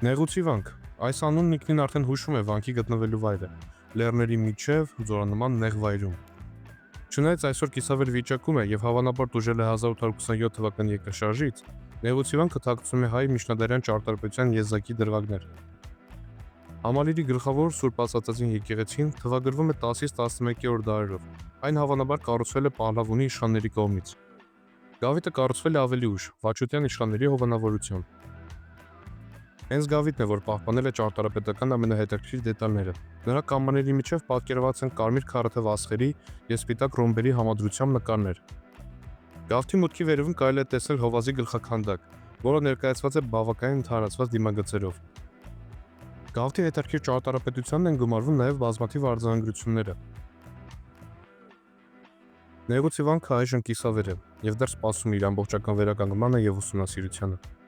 Նեղուցի վանք։ Այս անունն ինքնին արդեն հուշում է վանքի գտնվելու վայրը՝ լեռների միջև ձորանման նեղ վայրում։ Չնայած այսօր կիսավեր վիճակում է եւ հավանաբար տուժել է 1827 թվականի երկրաշարժից, Նեղուցի վանքը թաքցնում է հայ միջնադարյան ճարտարապետության եզակի դրվագներ։ Համալիրի գլխավոր Սուրբ Աստվածածին եկեղեցին թվագրվում է 10-ից 11-րդ դարերով։ Այն հավանաբար կառուցվել է Պահլավոնի իշխանների կողմից։ Գավիթը կառուցվել է ավելի ուշ, Վաչուտյան իշխանների հովանավորությամբ։ Հենց Գավիթն է, որ պահպանել է ճարտարապետական ամենահետաքրքիր դետալները։ Նրա կամարների միջև պատկերված են կարմիր քառաթև աստղերի եւ սպիտակ ռոմբերի համադրությամբ նկարներ։ Գավթի մուտքի վերևում կարելի է տեսնել հովազի գլխաքանդակ, որը ներկայացված է բավականին ընդհանրացված դիմագծերով։ Գավթի հետաքրքիր ճարտարապետությանն են գումարվում նաև բազմաթիվ արձանագրությունները։ Նեղուցի վանքը այժմ կիսավեր է եւ դեռ սպասում իր ամբողջական վերականգնմանը եւ ուսումնասիրությանը։